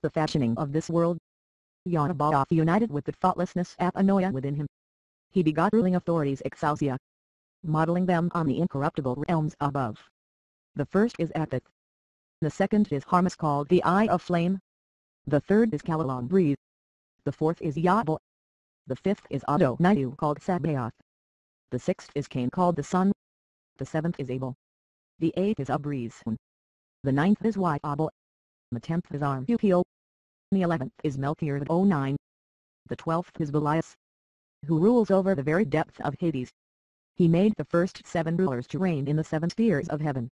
the fashioning of this world. Yahweh united with the thoughtlessness apanoia within him. He begot ruling authorities exousia, modeling them on the incorruptible realms above. The first is Akhet. The second is Harmas called the Eye of Flame. The third is Kalalon Breeze. The fourth is Yahweh. The fifth is Adoniah called Sabaoth. The sixth is Cain called the Sun. The seventh is Abel. The eighth is Abrizun. The ninth is Yabel. The 10th is Armupio. The 11th is Melchior the 09. The 12th is Belias, who rules over the very depth of Hades. He made the first 7 rulers to reign in the 7 spheres of heaven.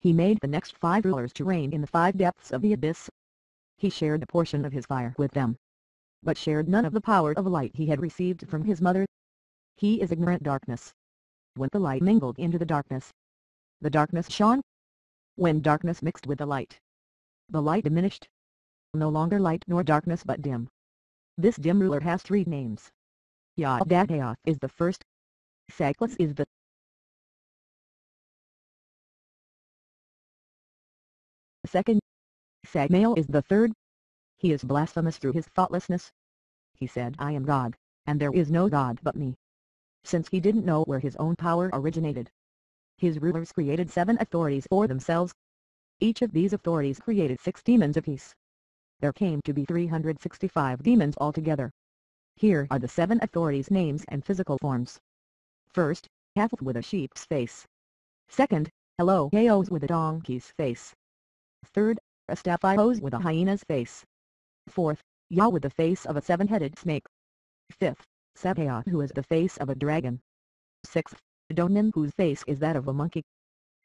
He made the next 5 rulers to reign in the 5 depths of the abyss. He shared a portion of his fire with them, but shared none of the power of light he had received from his mother. He is ignorant darkness. When the light mingled into the darkness shone. When darkness mixed with the light diminished. No longer light nor darkness but dim. This dim ruler has 3 names. Yahweh is the first. Saklas is the second. Sagmael is the third. He is blasphemous through his thoughtlessness. He said, I am God, and there is no God but me. Since he didn't know where his own power originated. His rulers created 7 authorities for themselves. Each of these authorities created 6 demons apiece. There came to be 365 demons altogether. Here are the 7 authorities' names and physical forms. First, Hathach with a sheep's face. Second, Elohaios with a donkey's face. Third, Astaphios with a hyena's face. Fourth, Yah with the face of a 7-headed snake. Fifth, Sabaoth who is the face of a dragon. Sixth, Adonim whose face is that of a monkey.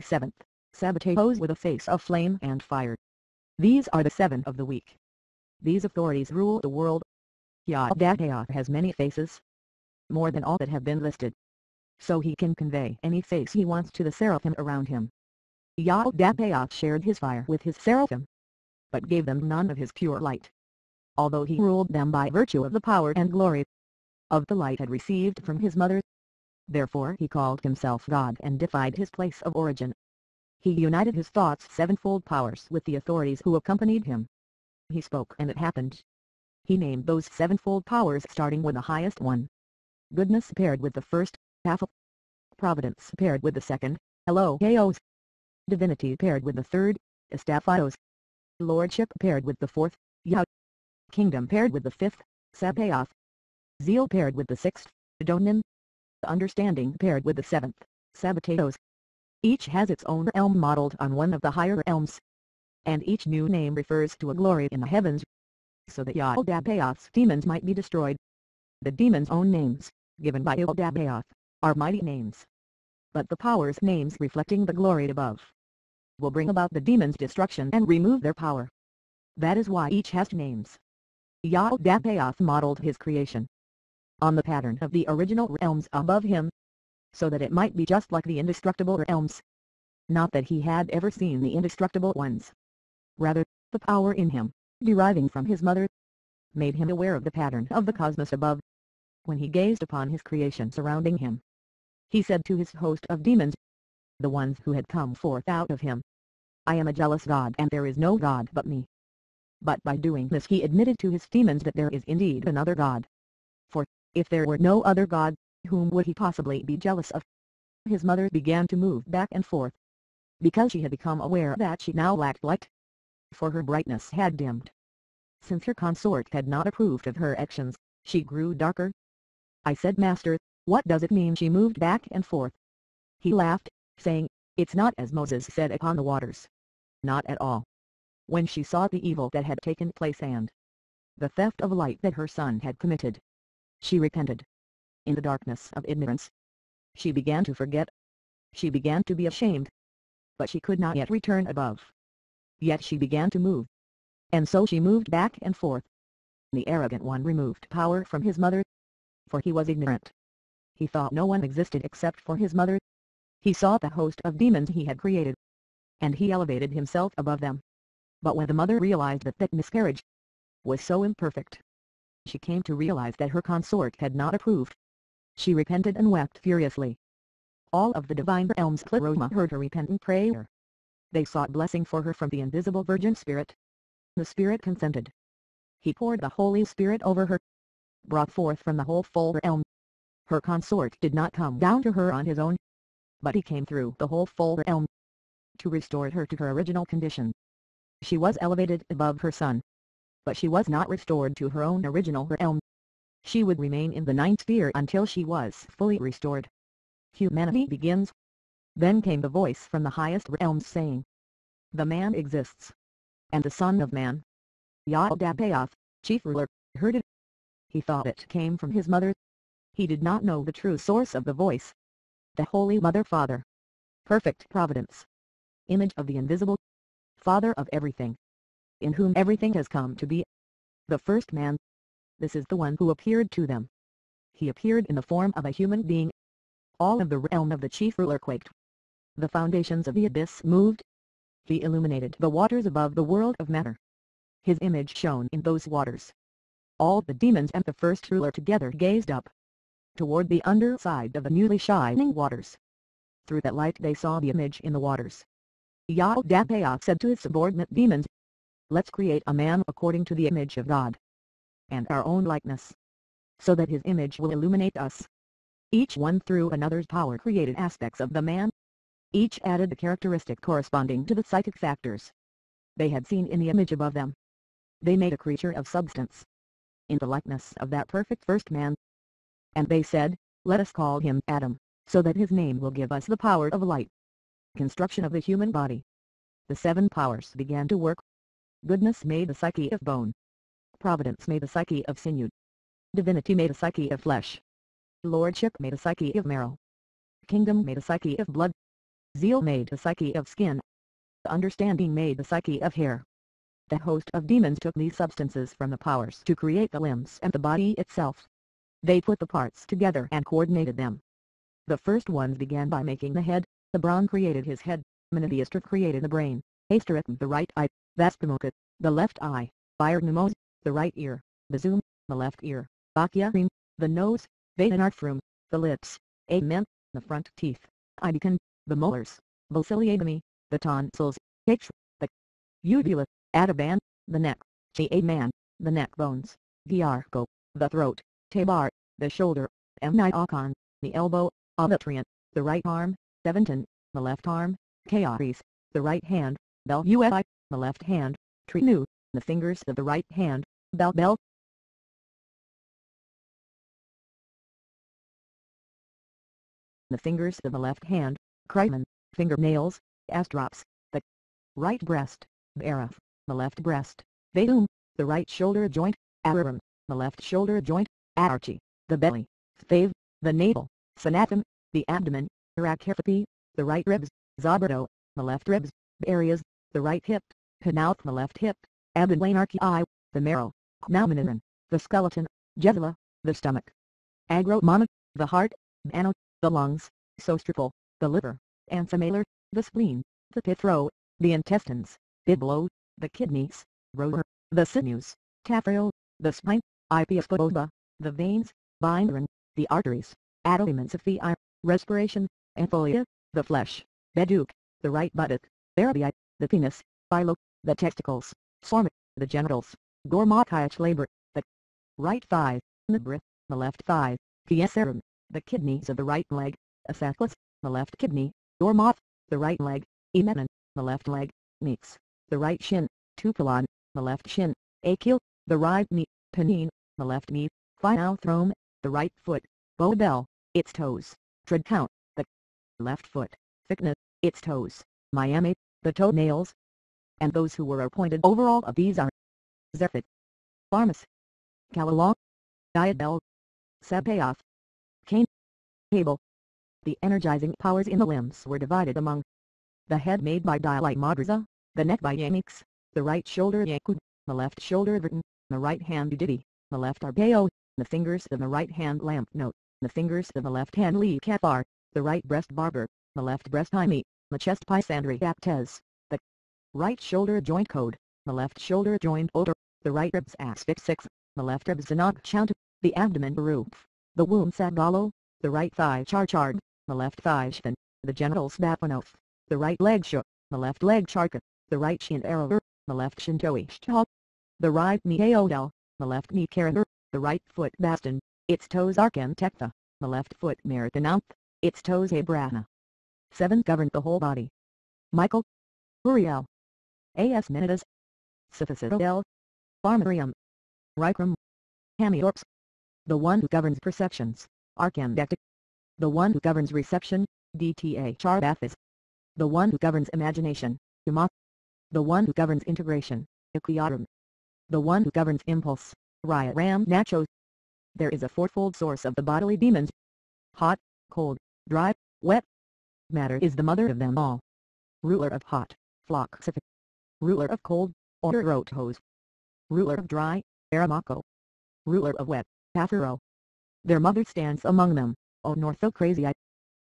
Seventh, Sabaoth with a face of flame and fire. These are the 7 of the week. These authorities rule the world. Yahweh has many faces, more than all that have been listed. So he can convey any face he wants to the seraphim around him. Yahweh shared his fire with his seraphim, but gave them none of his pure light. Although he ruled them by virtue of the power and glory of the light had received from his mother. Therefore he called himself God and defied his place of origin. He united his thoughts' 7-fold powers with the authorities who accompanied him. He spoke and it happened. He named those 7-fold powers starting with the highest one. Goodness paired with the first, Hathach. Providence paired with the second, Elohaios. Divinity paired with the third, Astaphios. Lordship paired with the fourth, Yah. Kingdom paired with the fifth, Sabaoth. Zeal paired with the sixth, Adonim. Understanding paired with the 7th, Sabaoth. Each has its own realm modeled on one of the higher realms. And each new name refers to a glory in the heavens, so that Yahweh's demons might be destroyed. The demons' own names, given by Yahweh, are mighty names. But the powers' names reflecting the glory above will bring about the demons' destruction and remove their power. That is why each has names. Yahweh modeled his creation on the pattern of the original realms above him, so that it might be just like the indestructible realms. Not that he had ever seen the indestructible ones. Rather, the power in him, deriving from his mother, made him aware of the pattern of the cosmos above. When he gazed upon his creation surrounding him, he said to his host of demons, the ones who had come forth out of him, I am a jealous God and there is no God but me. But by doing this he admitted to his demons that there is indeed another God. For, if there were no other God, whom would he possibly be jealous of? His mother began to move back and forth, because she had become aware that she now lacked light, for her brightness had dimmed. Since her consort had not approved of her actions, she grew darker. I said, Master, what does it mean she moved back and forth? He laughed, saying, it's not as Moses said upon the waters. Not at all. When she saw the evil that had taken place and the theft of light that her son had committed, she repented. In the darkness of ignorance, she began to forget. She began to be ashamed. But she could not yet return above. Yet she began to move. And so she moved back and forth. The arrogant one removed power from his mother, for he was ignorant. He thought no one existed except for his mother. He saw the host of demons he had created, and he elevated himself above them. But when the mother realized that miscarriage was so imperfect, she came to realize that her consort had not approved. She repented and wept furiously. All of the divine realms Pleroma heard her repentant prayer. They sought blessing for her from the invisible Virgin Spirit. The Spirit consented. He poured the Holy Spirit over her, brought forth from the whole full realm. Her consort did not come down to her on his own, but he came through the whole full realm to restore her to her original condition. She was elevated above her son, but she was not restored to her own original realm. She would remain in the ninth sphere until she was fully restored. Humanity begins. Then came the voice from the highest realms saying, "The man exists, and the Son of Man." Yaldabaoth, chief ruler, heard it. He thought it came from his mother. He did not know the true source of the voice. The Holy Mother Father, perfect providence, image of the invisible, Father of everything, in whom everything has come to be. The first man. This is the one who appeared to them. He appeared in the form of a human being. All of the realm of the chief ruler quaked. The foundations of the abyss moved. He illuminated the waters above the world of matter. His image shone in those waters. All the demons and the first ruler together gazed up toward the underside of the newly shining waters. Through that light they saw the image in the waters. Yaldabaoth said to his subordinate demons, "Let's create a man according to the image of God, and our own likeness, so that his image will illuminate us." Each one through another's power created aspects of the man. Each added the characteristic corresponding to the psychic factors they had seen in the image above them. They made a creature of substance, in the likeness of that perfect first man. And they said, "Let us call him Adam, so that his name will give us the power of light." Construction of the human body. The seven powers began to work. Goodness made the psyche of bone. Providence made the psyche of sinew. Divinity made a psyche of flesh. Lordship made a psyche of marrow. Kingdom made a psyche of blood. Zeal made a psyche of skin. Understanding made the psyche of hair. The host of demons took these substances from the powers to create the limbs and the body itself. They put the parts together and coordinated them. The first ones began by making the head. The Brawn created his head, Menediastra created the brain, Astaroth the right eye, Vastamoka, the left eye, Biornumos, the right ear, Bazum, the left ear, Bakyarim, the nose, Vatanarthrum, the lips, Amen, the front teeth, Ibicon, the molars, Vociliagamy, the tonsils, H, the uvula, Ataban, the neck, Aman, the neck bones, Giarco, the throat, Tabar, the shoulder, Amniokon, the elbow, Avatrian, the right arm, Seventon, the left arm, Charis, the right hand, Belui, the left hand, Trinu, the fingers of the right hand, Bel, the fingers of the left hand, Crimen, fingernails, Astrops, the right breast, Barath, the left breast, Vadum, the right shoulder joint, Araram, the left shoulder joint, Archie, the belly, Fave, the navel, Sanatham, the abdomen, Rakherthapi, the right ribs, Zabrado, the left ribs, Areas, the right hip, Panouth, the left hip, Abinlanarchi, the marrow, Naumanan, the skeleton, Jezla, the stomach, Agromana, the heart, Ano, the lungs, Sostrupal, the liver, Anthemalar, the spleen, the pithro, the intestines, Biblo, the kidneys, Rotor, the sinews, Taphrio, the spine, Ipiosphoba, the veins, Bindran, the arteries, Adomenciphi, respiration, Ampholia, the flesh, Beduk, the right buttock, Barabii, the penis, Philo, the testicles, Sorma, the genitals, Gormokich labor, the right thigh, the breath, the left thigh, Piesarum, the kidneys of the right leg, Asaclis, the left kidney, Dormoth, the right leg, Emenon, the left leg, Neeks, the right shin, Tupilon, the left shin, Achil, the right knee, Panine, the left knee, Phyothrome, the right foot, Bobel, its toes, tread count, the left foot, thickness, its toes, Miami, the toenails. And those who were appointed over all of these are Zephyr, Pharmas, Calalong, Diadel, Sabaoth, Cain, Abel. The energizing powers in the limbs were divided among the head made by Dilite Madraza, the neck by Yanix, the right shoulder Yakud, the left shoulder Verton, the right hand Udidi, the left Arbeo, the fingers of the right hand Lampnote, the fingers of the left hand Lee Cathar, the right breast Barber, the left breast Hyme, the chest Pisandri Aptes, the right shoulder joint Code, the left shoulder joint Older, the right ribs Aspix 6, the left ribs Zanok Chount, the abdomen Baruf, the womb Sagalo, the right thigh Charchard, the left thigh Shvan, the genitals Bapanoth, the right leg Shuk, the left leg Charka, the right shin Arrow, the left shin Toishtal, the right knee Aodel, the left knee Karatha, the right foot Bastan, its toes Archantecta, the left foot Marathonanth, its toes Abrahna. 7 governed the whole body. Michael, Uriel, As Menidas, Sophicidel, Armarium, Ricrum, Hamiorps. The one who governs perceptions, Arcandectic. The one who governs reception, Dta Charbathis. The one who governs imagination, Umoth. The one who governs integration, Ikiarum. The one who governs impulse, Ryaram Nachos. There is a fourfold source of the bodily demons. Hot, cold, dry, wet. Matter is the mother of them all. Ruler of hot, Phloxific. Ruler of cold, Orotos. Ruler of dry, Aramako. Ruler of wet, Paphiro. Their mother stands among them, O Northocrasia.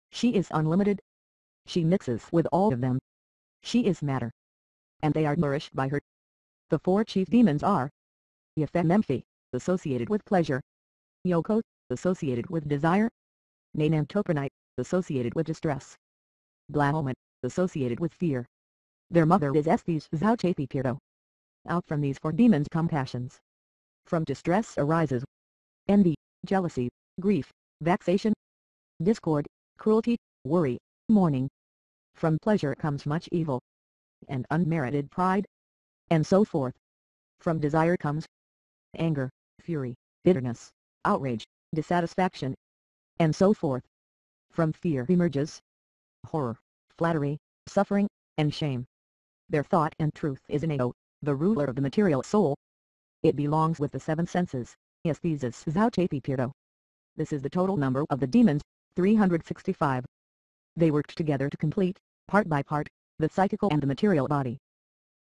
She is unlimited. She mixes with all of them. She is matter. And they are nourished by her. The 4 chief demons are Ephememphi, associated with pleasure. Yoko, associated with desire. Nanantopranite, associated with distress. Blahomet, associated with fear. Their mother is Estes Zauchapipirto. Out from these 4 demons come passions. From distress arises envy, jealousy, grief, vexation, discord, cruelty, worry, mourning. From pleasure comes much evil and unmerited pride, and so forth. From desire comes anger, fury, bitterness, outrage, dissatisfaction, and so forth. From fear emerges horror, flattery, suffering, and shame. Their thought and truth is in ego, the ruler of the material soul. It belongs with the 7 senses, Aesthesis Zauchapipirto. This is the total number of the demons, 365. They worked together to complete, part by part, the psychical and the material body.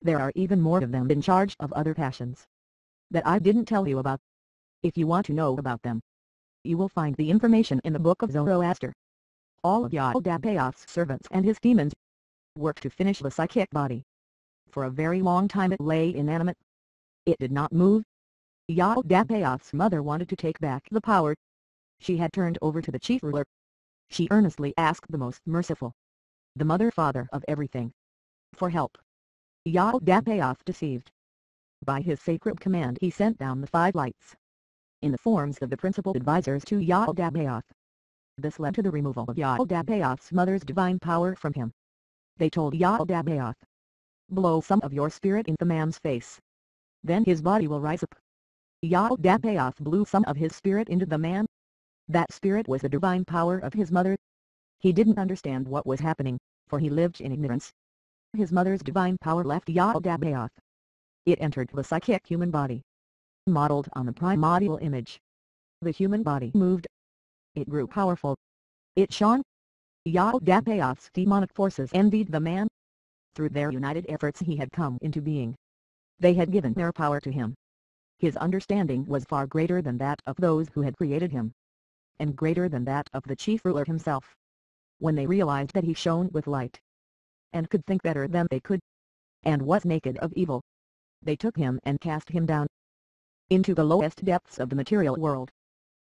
There are even more of them in charge of other passions that I didn't tell you about. If you want to know about them, you will find the information in the Book of Zoroaster. All of Yaldabaoth's servants and his demons worked to finish the psychic body. For a very long time it lay inanimate. It did not move. Yaldabaoth's mother wanted to take back the power. She had turned over to the chief ruler. She earnestly asked the most merciful, the mother-father of everything, for help. Yaldabaoth deceived. By his sacred command he sent down the 5 lights in the forms of the principal advisors to Yaldabaoth. This led to the removal of Yaldabaoth's mother's divine power from him. They told Yaldabaoth, "Blow some of your spirit in the man's face. Then his body will rise up." Yaldabaoth blew some of his spirit into the man. That spirit was the divine power of his mother. He didn't understand what was happening, for he lived in ignorance. His mother's divine power left Yaldabaoth. It entered the psychic human body, modeled on the primordial image. The human body moved. It grew powerful. It shone. Yaldabaoth's demonic forces envied the man. Through their united efforts he had come into being. They had given their power to him. His understanding was far greater than that of those who had created him, and greater than that of the chief ruler himself. When they realized that he shone with light, and could think better than they could, and was naked of evil, they took him and cast him down into the lowest depths of the material world.